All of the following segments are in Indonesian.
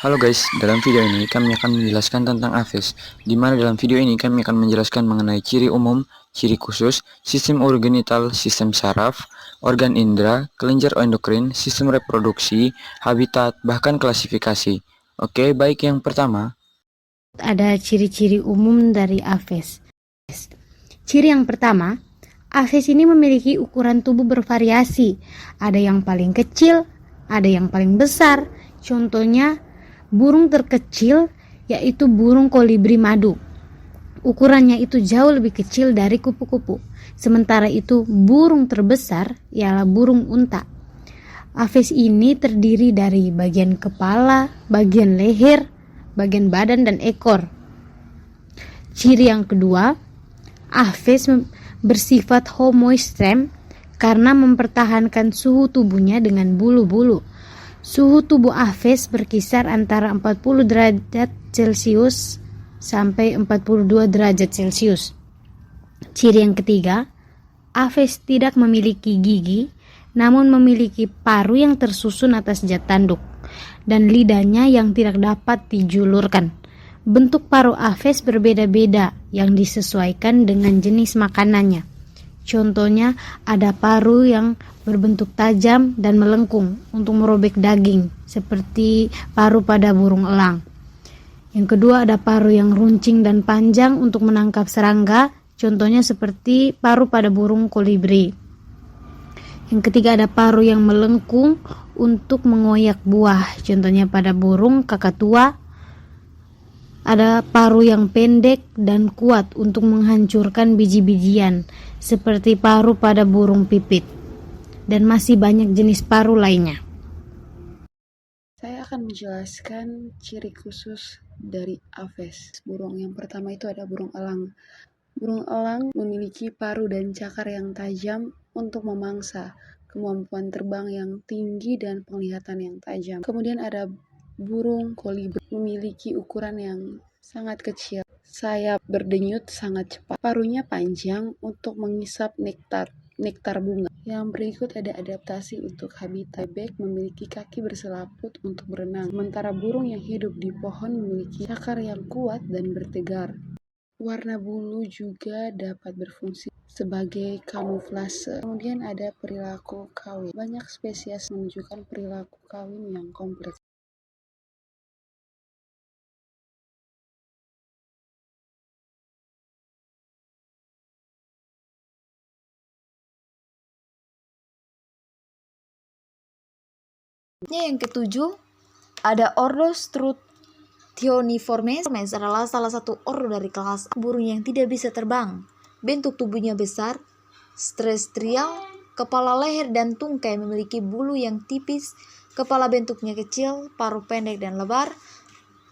Halo guys, dalam video ini kami akan menjelaskan tentang Aves, di mana dalam video ini kami akan menjelaskan mengenai ciri umum, ciri khusus, sistem urogenital, sistem saraf, organ indera, kelenjar endokrin, sistem reproduksi, habitat, bahkan klasifikasi. Oke, baik, yang pertama. Ada ciri-ciri umum dari Aves. Ciri yang pertama, Aves ini memiliki ukuran tubuh bervariasi. Ada yang paling kecil, ada yang paling besar. Contohnya, burung terkecil yaitu burung kolibri madu. Ukurannya itu jauh lebih kecil dari kupu-kupu. Sementara itu, burung terbesar ialah burung unta. Aves ini terdiri dari bagian kepala, bagian leher, bagian badan, dan ekor. Ciri yang kedua, Aves bersifat homoestrem karena mempertahankan suhu tubuhnya dengan bulu-bulu. Suhu tubuh Aves berkisar antara 40 derajat Celcius sampai 42 derajat Celcius. Ciri yang ketiga, Aves tidak memiliki gigi, namun memiliki paru yang tersusun atas zat tanduk dan lidahnya yang tidak dapat dijulurkan. Bentuk paru Aves berbeda-beda yang disesuaikan dengan jenis makanannya. Contohnya, ada paru yang berbentuk tajam dan melengkung untuk merobek daging, seperti paru pada burung elang. Yang kedua, ada paru yang runcing dan panjang untuk menangkap serangga, contohnya seperti paru pada burung kolibri. Yang ketiga, ada paru yang melengkung untuk mengoyak buah, contohnya pada burung kakatua. Ada paru yang pendek dan kuat untuk menghancurkan biji-bijian, seperti paru pada burung pipit. Dan masih banyak jenis paru lainnya. Saya akan menjelaskan ciri khusus dari Aves. Burung yang pertama itu ada burung elang. Burung elang memiliki paru dan cakar yang tajam untuk memangsa, kemampuan terbang yang tinggi dan penglihatan yang tajam. Kemudian ada burung kolibri, memiliki ukuran yang sangat kecil, sayap berdenyut sangat cepat, parunya panjang untuk mengisap nektar bunga. Yang berikut ada adaptasi untuk habitat. Bebek memiliki kaki berselaput untuk berenang, sementara burung yang hidup di pohon memiliki cakar yang kuat dan bertegar. Warna bulu juga dapat berfungsi sebagai kamuflase. Kemudian ada perilaku kawin. Banyak spesies menunjukkan perilaku kawin yang kompleks. Yang ketujuh, ada ordo Struthoniformes adalah salah satu ordo dari kelas burung yang tidak bisa terbang. Bentuk tubuhnya besar, terrestrial, kepala, leher, dan tungkai memiliki bulu yang tipis, kepala bentuknya kecil, paruh pendek dan lebar,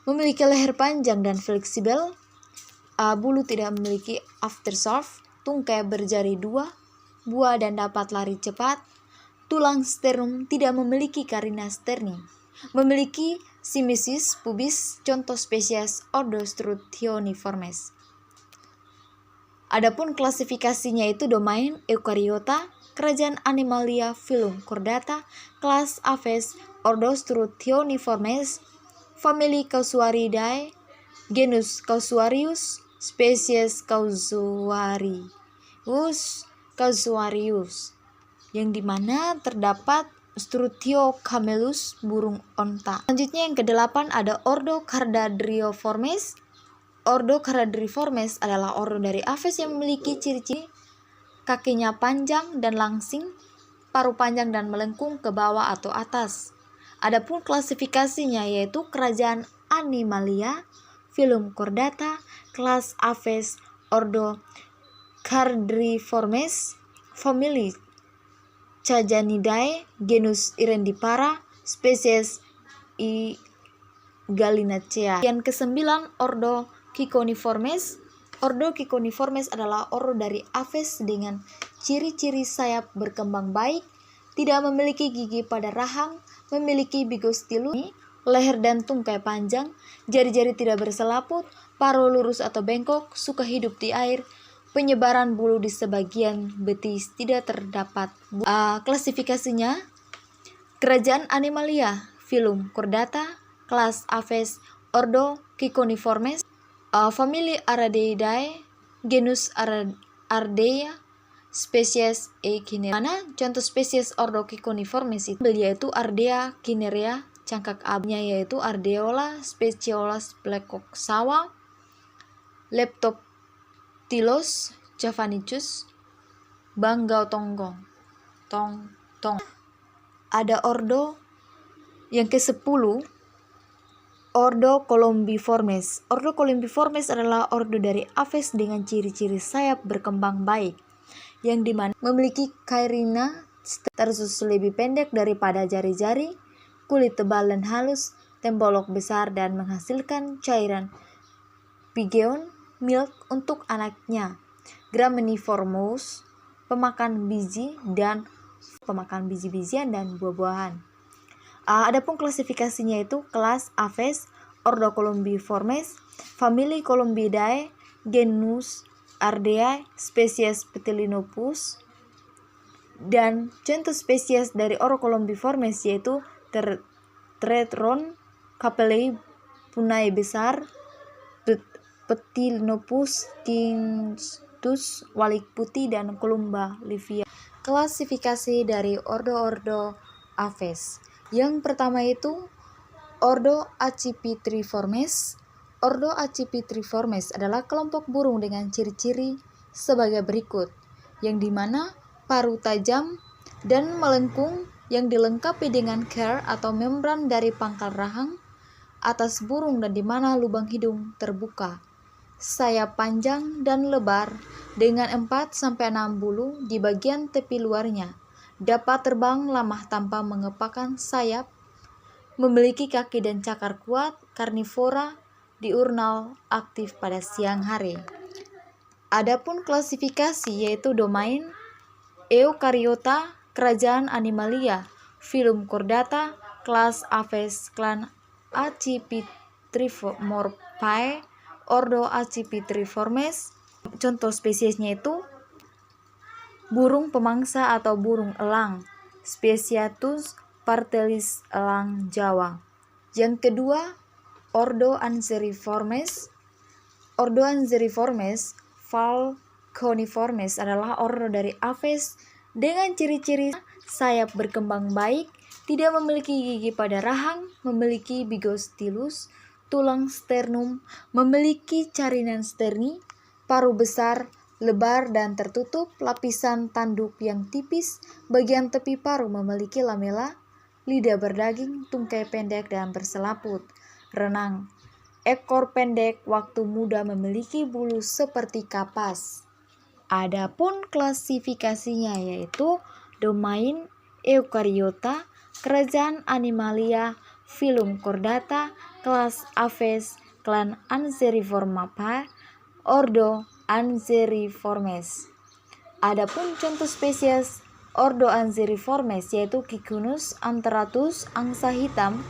memiliki leher panjang dan fleksibel, bulu tidak memiliki aftershaft, tungkai berjari 2, buah dan dapat lari cepat. Tulang sternum tidak memiliki karina sterni. Memiliki simesis pubis, contoh spesies ordo Struthoniformes. Adapun klasifikasinya itu domain Eukaryota, kerajaan Animalia, filum Chordata, kelas Aves, ordo Struthoniformes, famili Casuaridae, genus Casuarius, spesies Casuarius, yang dimana terdapat Struthiocamelus, burung onta. Selanjutnya yang kedelapan ada ordo Cardadrioformes. Ordo Cardadrioformes adalah ordo dari Aves yang memiliki ciri-ciri kakinya panjang dan langsing, paruh panjang dan melengkung ke bawah atau atas. Adapun klasifikasinya yaitu kerajaan Animalia, filum Chordata, kelas Aves, ordo Cardadrioformes, famili Cajanidae, genus Irendipara, spesies I. Gallinacea. Yang kesembilan, ordo Ciconiformes. Ordo Ciconiformes adalah ordo dari Aves dengan ciri-ciri sayap berkembang baik, tidak memiliki gigi pada rahang, memiliki bigostilus, leher dan tungkai panjang, jari-jari tidak berselaput, paruh lurus atau bengkok, suka hidup di air, penyebaran bulu di sebagian betis tidak terdapat. Klasifikasinya, kerajaan Animalia, filum Chordata, kelas Aves, ordo Ciconiformes, famili Aradeidae, genus Ardea, spesies Echinacea. Mana contoh spesies ordo Ciconiformes itu yaitu Ardea cinerea, cangkak abunya yaitu Ardeola speciosus plecoxawa, Leptoptilus javanicus, Banggau tong. Ada ordo yang ke-10, ordo Columbiformes. Ordo Columbiformes adalah ordo dari Aves dengan ciri-ciri sayap berkembang baik, yang dimana memiliki cairina tarsus lebih pendek daripada jari-jari, kulit tebal dan halus, tembolok besar dan menghasilkan cairan pigeon milk untuk anaknya. Graminiformes, pemakan biji-bijian dan buah-buahan. Adapun klasifikasinya itu kelas Aves, ordo Columbiformes, famili Columbidae, genus Ardea, spesies Ptelinopus, dan contoh spesies dari ordo Columbiformes yaitu Tretron, Capelei, punai besar, Ptelinopus tinctus, walik putih, dan Columba livia. Klasifikasi dari ordo-ordo Aves. Yang pertama itu ordo Accipitriformes. Ordo Accipitriformes adalah kelompok burung dengan ciri-ciri sebagai berikut, yang dimana paruh tajam dan melengkung yang dilengkapi dengan care atau membran dari pangkal rahang atas burung dan dimana lubang hidung terbuka. Sayap panjang dan lebar dengan 4-6 bulu di bagian tepi luarnya. Dapat terbang lamah tanpa mengepakkan sayap. Memiliki kaki dan cakar kuat, karnivora, diurnal, aktif pada siang hari. Adapun klasifikasi yaitu domain Eukaryota, kerajaan Animalia, filum Chordata, kelas Aves, klan Accipitriformae, ordo Accipitriformes. Contoh spesiesnya itu burung pemangsa atau burung elang, Speciatus partelis, elang Jawa. Yang kedua, ordo Anseriformes. Ordo Anseriformes falconiformes adalah ordo dari Aves dengan ciri-ciri sayap berkembang baik, tidak memiliki gigi pada rahang, memiliki bigostilus, tulang sternum, memiliki carinan sterni, paruh besar, lebar dan tertutup, lapisan tanduk yang tipis, bagian tepi paruh memiliki lamela, lidah berdaging, tungkai pendek dan berselaput, renang, ekor pendek, waktu muda memiliki bulu seperti kapas. Adapun klasifikasinya yaitu domain Eukaryota, kerajaan Animalia, filum Chordata, kelas Aves, klan Anseriformae, ordo Anseriformes. Adapun contoh spesies ordo Anseriformes yaitu Cicunus anteratus, angsa hitam,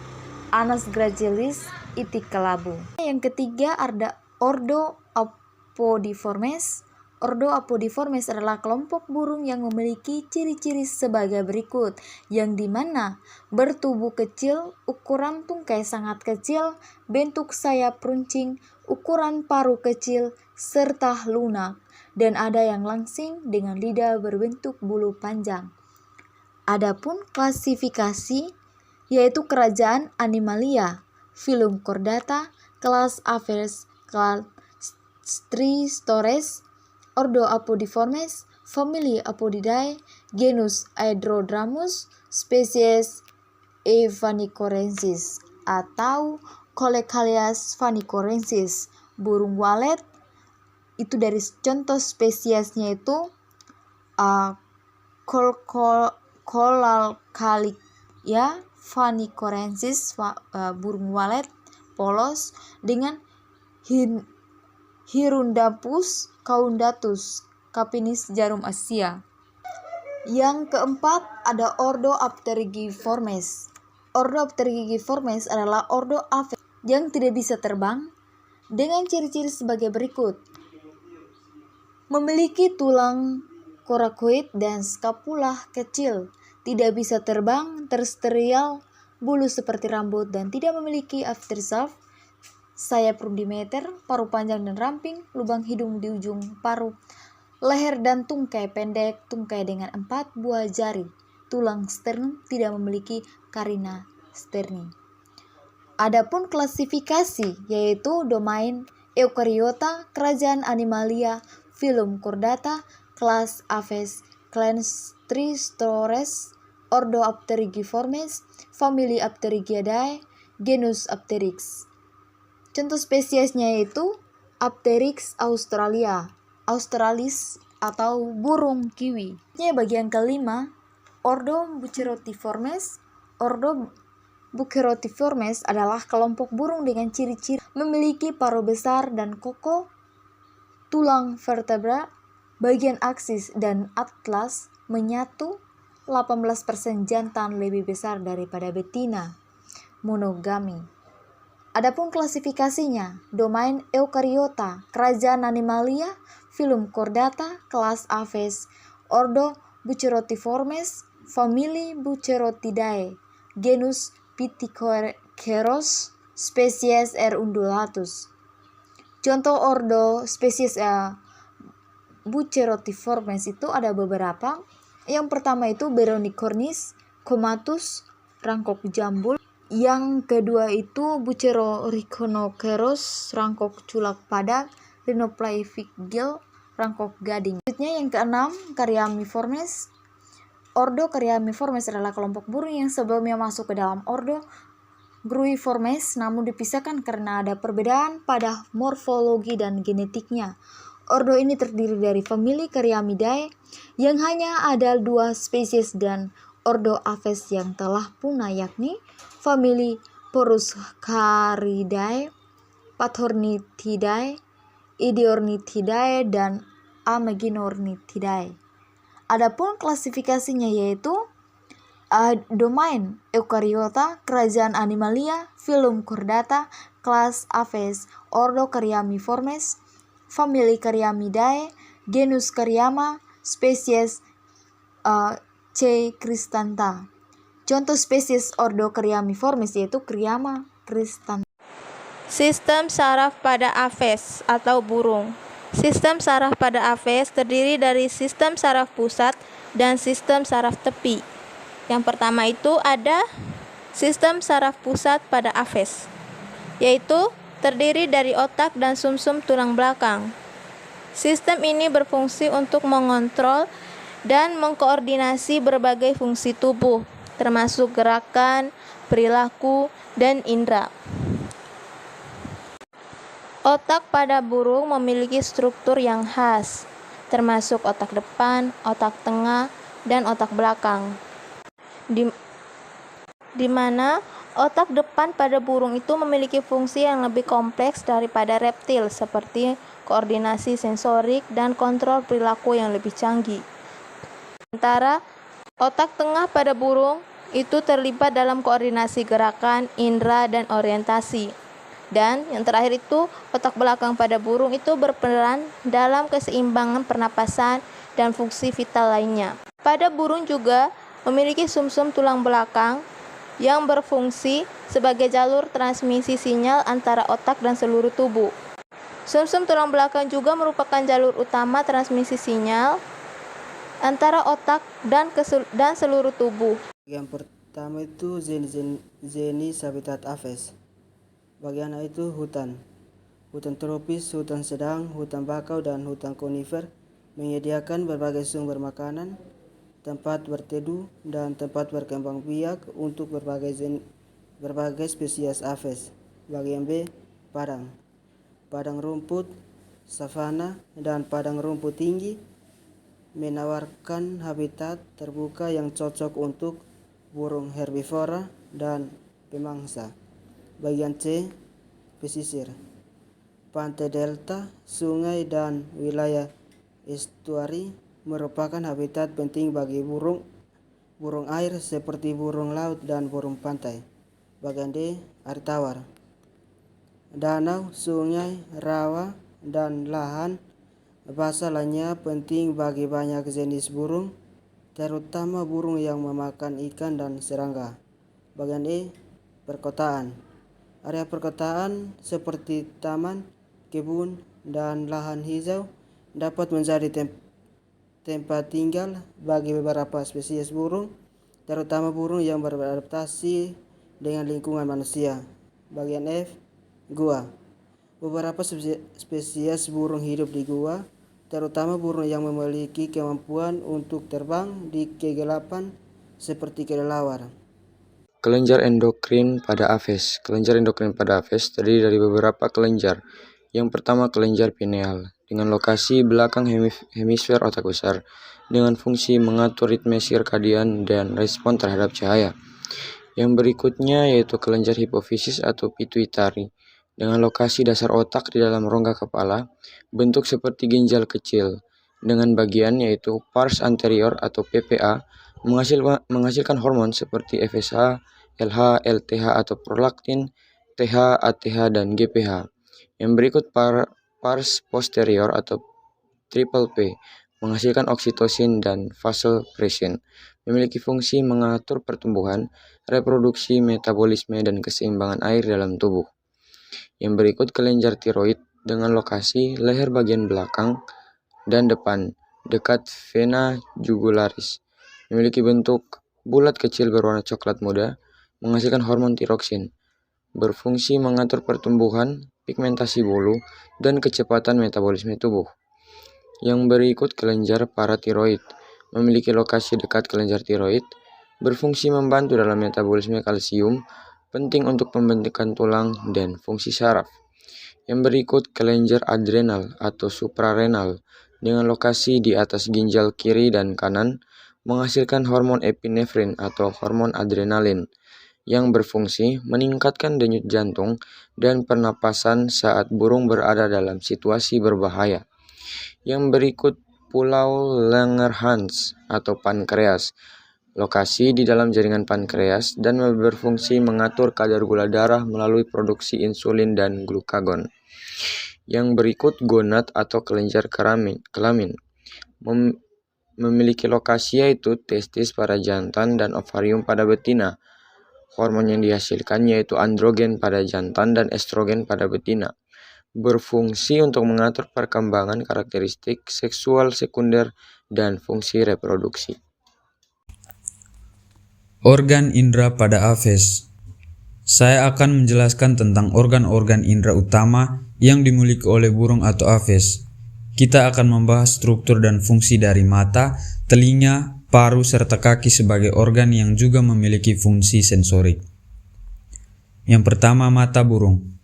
Anas gracilis, itik kelabu. Yang ketiga ada ordo Apodiformes. Ordo Apodiformes adalah kelompok burung yang memiliki ciri-ciri sebagai berikut, yang dimana bertubuh kecil, ukuran tungkai sangat kecil, bentuk sayap runcing, ukuran paruh kecil, serta lunak, dan ada yang langsing dengan lidah berbentuk bulu panjang. Adapun klasifikasi yaitu kerajaan Animalia, filum Chordata, kelas Aves, klan Stristores, ordo Apodiformes, famili Apodidae, genus Aedrodramus, spesies Phanicorensis atau Colecalias phanicorensis, burung walet. Itu dari contoh spesiesnya itu Colecalias phanicorensis, burung walet polos, dengan Hirundapus caudatus, Capinis jarum Asia. Yang keempat ada ordo Apterygiformes. Ordo Apterygiformes adalah ordo Aves yang tidak bisa terbang dengan ciri-ciri sebagai berikut. Memiliki tulang korakoid dan skapula kecil, tidak bisa terbang, terestrial, bulu seperti rambut dan tidak memiliki aftershaft, sayap rudimeter, paruh panjang dan ramping, lubang hidung di ujung paruh, leher dan tungkai pendek, tungkai dengan 4 buah jari, tulang sternum, tidak memiliki carina sterni. Adapun klasifikasi yaitu domain Eukaryota, kerajaan Animalia, filum Chordata, kelas Aves, clans Tristores, ordo Apterygiformes, famili Apterygidae, genus Apteryx. Contoh spesiesnya yaitu Apteryx australis atau burung kiwi. Bagian kelima, ordo Bucerotiformes. Ordo Bucerotiformes adalah kelompok burung dengan ciri-ciri memiliki paruh besar dan kokoh, tulang vertebra, bagian aksis dan atlas menyatu, 18% jantan lebih besar daripada betina, monogami. Adapun klasifikasinya, domain Eukaryota, kerajaan Animalia, filum Chordata, kelas Aves, ordo Bucerotiformes, famili Bucerotidae, genus Pitheceros, spesies R. undulatus. Contoh ordo spesies Bucerotiformes itu ada beberapa. Yang pertama itu Beronicornis, Comatus, rangkok jambul. Yang kedua itu Bucerorhinoceros, rangkok culak padat, Rhinoplayphigil, rangkok gading. Selanjutnya yang keenam, Caryamiformes. Ordo Caryamiformes adalah kelompok burung yang sebelumnya masuk ke dalam ordo Gruiformes, namun dipisahkan karena ada perbedaan pada morfologi dan genetiknya. Ordo ini terdiri dari famili Caryamidae yang hanya ada 2 spesies dan ordo Aves yang telah punah, yakni famili Poruscaridae, Pathornithidae, Idiornithidae, dan Amaginornithidae. Adapun klasifikasinya yaitu domain Eukaryota, kerajaan Animalia, filum Chordata, kelas Aves, ordo Caryamiformes, famili Caryamidae, genus Caryama, spesies C. cristantha. Contoh spesies ordo Caryamiformes yaitu Caryama cristantha. Sistem saraf pada Aves atau burung. Sistem saraf pada Aves terdiri dari sistem saraf pusat dan sistem saraf tepi. Yang pertama itu ada sistem saraf pusat pada Aves, yaitu terdiri dari otak dan sumsum tulang belakang. Sistem ini berfungsi untuk mengontrol dan mengkoordinasi berbagai fungsi tubuh, termasuk gerakan, perilaku, dan indera. Otak pada burung memiliki struktur yang khas, termasuk otak depan, otak tengah, dan otak belakang. Di mana otak depan pada burung itu memiliki fungsi yang lebih kompleks daripada reptil, seperti koordinasi sensorik dan kontrol perilaku yang lebih canggih. Sementara otak tengah pada burung itu terlibat dalam koordinasi gerakan, indera, dan orientasi. Dan yang terakhir itu, otak belakang pada burung itu berperan dalam keseimbangan pernapasan dan fungsi vital lainnya. Pada burung juga memiliki sumsum tulang belakang yang berfungsi sebagai jalur transmisi sinyal antara otak dan seluruh tubuh. Sumsum tulang belakang juga merupakan jalur utama transmisi sinyal antara otak dan seluruh tubuh. Yang pertama itu jenis habitat Aves. Bagian itu hutan tropis, hutan sedang, hutan bakau, dan hutan konifer menyediakan berbagai sumber makanan, tempat berteduh, dan tempat berkembang biak untuk berbagai spesies Aves. Bagian B, padang rumput, savana, dan padang rumput tinggi menawarkan habitat terbuka yang cocok untuk burung herbivora dan pemangsa. Bagian C, pesisir, pantai delta, sungai, dan wilayah estuari merupakan habitat penting bagi burung air seperti burung laut dan burung pantai. Bagian D, air tawar, danau, sungai, rawa, dan lahan basah lainnya penting bagi banyak jenis burung, terutama burung yang memakan ikan dan serangga. Bagian E, perkotaan. Area perkotaan seperti taman, kebun, dan lahan hijau dapat menjadi tempat tinggal bagi beberapa spesies burung, terutama burung yang beradaptasi dengan lingkungan manusia. Bagian F, gua. Beberapa spesies burung hidup di gua, terutama burung yang memiliki kemampuan untuk terbang di kegelapan seperti kelelawar. Kelenjar endokrin pada Aves. Kelenjar endokrin pada Aves terdiri dari beberapa kelenjar. Yang pertama kelenjar pineal, dengan lokasi belakang hemisfer otak besar, dengan fungsi mengatur ritme sirkadian dan respon terhadap cahaya. Yang berikutnya yaitu kelenjar hipofisis atau pituitari, dengan lokasi dasar otak di dalam rongga kepala, bentuk seperti ginjal kecil, dengan bagian yaitu pars anterior atau PPA, menghasilkan hormon seperti FSH, LH, LTH atau prolaktin, TH, ATH, dan GPH. Yang berikut pars posterior atau triple P, menghasilkan oksitosin dan vasopressin, memiliki fungsi mengatur pertumbuhan, reproduksi, metabolisme, dan keseimbangan air dalam tubuh. Yang berikut kelenjar tiroid dengan lokasi leher bagian belakang dan depan, dekat vena jugularis, memiliki bentuk bulat kecil berwarna coklat muda, menghasilkan hormon tiroksin, berfungsi mengatur pertumbuhan, pigmentasi bulu, dan kecepatan metabolisme tubuh. Yang berikut kelenjar paratiroid, memiliki lokasi dekat kelenjar tiroid, berfungsi membantu dalam metabolisme kalsium, penting untuk pembentukan tulang dan fungsi saraf. Yang berikut kelenjar adrenal atau suprarenal, dengan lokasi di atas ginjal kiri dan kanan, menghasilkan hormon epinefrin atau hormon adrenalin, yang berfungsi meningkatkan denyut jantung dan pernapasan saat burung berada dalam situasi berbahaya. Yang berikut pulau Langerhans atau pankreas, lokasi di dalam jaringan pankreas dan berfungsi mengatur kadar gula darah melalui produksi insulin dan glukagon. Yang berikut gonad atau kelenjar kelamin, memiliki lokasi yaitu testis pada jantan dan ovarium pada betina. Hormon yang dihasilkan yaitu androgen pada jantan dan estrogen pada betina, berfungsi untuk mengatur perkembangan karakteristik seksual sekunder dan fungsi reproduksi. Organ indera pada Aves. Saya akan menjelaskan tentang organ-organ indera utama yang dimiliki oleh burung atau Aves. Kita akan membahas struktur dan fungsi dari mata, telinga, paru, serta kaki sebagai organ yang juga memiliki fungsi sensorik. Yang pertama, mata burung.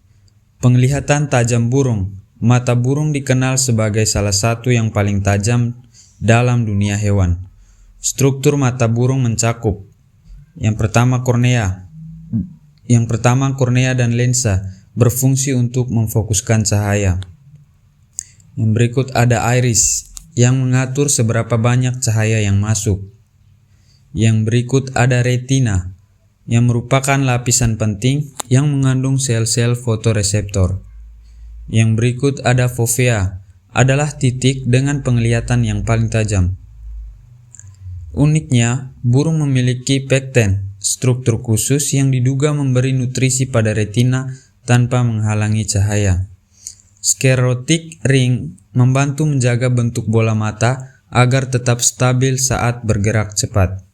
Penglihatan tajam burung. Mata burung dikenal sebagai salah satu yang paling tajam dalam dunia hewan. Struktur mata burung mencakup: yang pertama, kornea. Dan lensa berfungsi untuk memfokuskan cahaya. Yang berikut ada iris yang mengatur seberapa banyak cahaya yang masuk. Yang berikut ada retina yang merupakan lapisan penting yang mengandung sel-sel fotoreseptor. Yang berikut ada fovea, adalah titik dengan penglihatan yang paling tajam. Uniknya, burung memiliki pekten, struktur khusus yang diduga memberi nutrisi pada retina tanpa menghalangi cahaya. Sklerotic ring membantu menjaga bentuk bola mata agar tetap stabil saat bergerak cepat.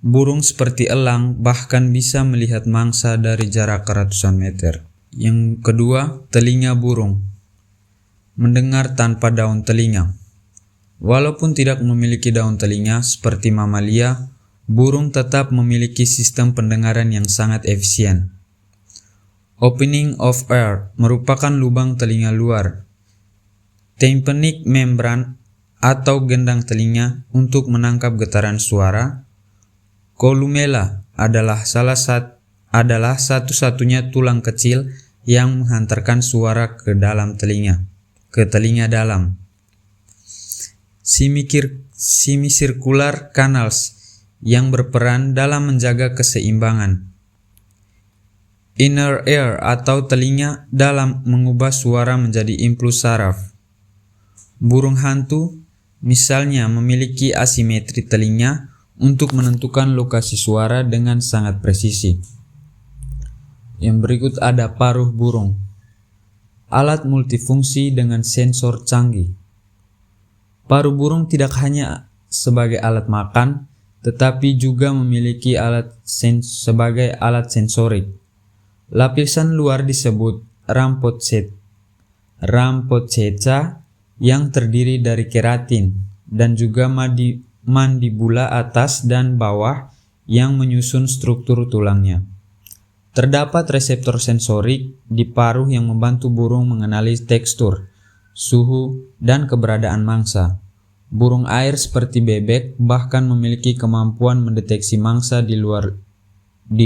Burung seperti elang bahkan bisa melihat mangsa dari jarak ratusan meter. Yang kedua, telinga burung. Mendengar tanpa daun telinga. Walaupun tidak memiliki daun telinga seperti mamalia, burung tetap memiliki sistem pendengaran yang sangat efisien. Opening of ear merupakan lubang telinga luar. Tympanic membrane atau gendang telinga untuk menangkap getaran suara. Columella adalah satu-satunya tulang kecil yang menghantarkan suara ke telinga dalam. Semicircular canals yang berperan dalam menjaga keseimbangan. Inner ear atau telinga dalam mengubah suara menjadi impuls saraf. Burung hantu misalnya memiliki asimetri telinga untuk menentukan lokasi suara dengan sangat presisi. Yang berikut ada paruh burung. Alat multifungsi dengan sensor canggih. Paruh burung tidak hanya sebagai alat makan, tetapi juga memiliki sebagai alat sensorik. Lapisan luar disebut rampoceca yang terdiri dari keratin dan juga mandibula atas dan bawah yang menyusun struktur tulangnya. Terdapat reseptor sensorik di paruh yang membantu burung mengenali tekstur, suhu, dan keberadaan mangsa. Burung air seperti bebek bahkan memiliki kemampuan mendeteksi mangsa di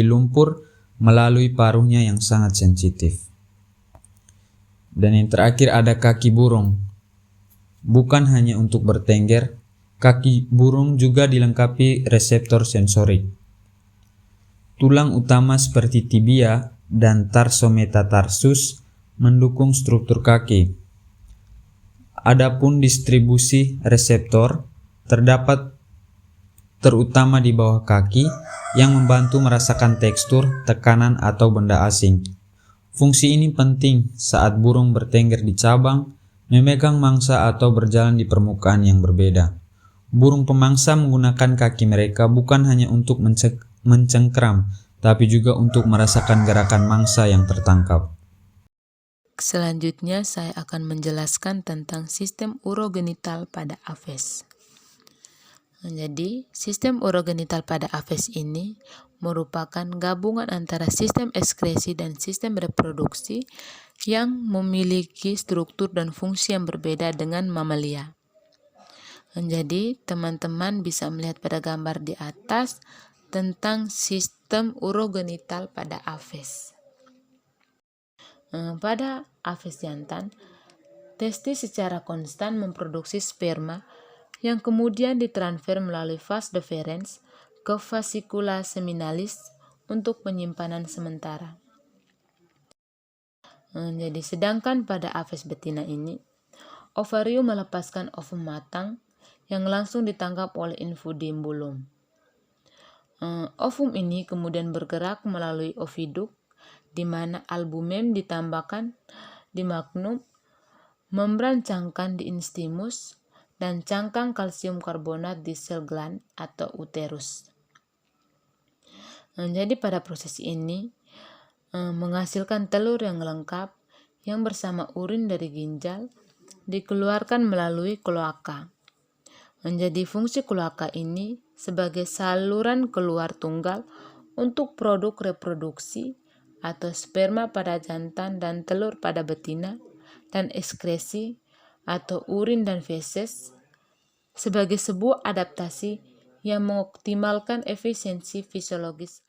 lumpur melalui paruhnya yang sangat sensitif. Dan yang terakhir ada kaki burung. Bukan hanya untuk bertengger, kaki burung juga dilengkapi reseptor sensorik. Tulang utama seperti tibia dan tarsometatarsus mendukung struktur kaki. Adapun distribusi reseptor terdapat terutama di bawah kaki yang membantu merasakan tekstur, tekanan, atau benda asing. Fungsi ini penting saat burung bertengger di cabang, memegang mangsa, atau berjalan di permukaan yang berbeda. Burung pemangsa menggunakan kaki mereka bukan hanya untuk mencengkram, tapi juga untuk merasakan gerakan mangsa yang tertangkap. Selanjutnya saya akan menjelaskan tentang sistem urogenital pada Aves. Jadi, sistem urogenital pada Aves ini merupakan gabungan antara sistem ekskresi dan sistem reproduksi yang memiliki struktur dan fungsi yang berbeda dengan mamalia. Jadi, teman-teman bisa melihat pada gambar di atas tentang sistem urogenital pada Aves. Pada Aves jantan, testis secara konstan memproduksi sperma yang kemudian ditransfer melalui vas deferens ke vasikula seminalis untuk penyimpanan sementara. Jadi sedangkan pada Aves betina ini, ovarium melepaskan ovum matang yang langsung ditangkap oleh infundimbulum. Ovum ini kemudian bergerak melalui oviduk di mana albumen ditambahkan di magnum, membran cangkang di instimus, dan cangkang kalsium karbonat di sel gland atau uterus. Jadi pada proses ini menghasilkan telur yang lengkap yang bersama urin dari ginjal dikeluarkan melalui kloaka. Menjadi fungsi kloaka ini sebagai saluran keluar tunggal untuk produk reproduksi atau sperma pada jantan dan telur pada betina, dan ekskresi atau urin dan feses sebagai sebuah adaptasi yang mengoptimalkan efisiensi fisiologis.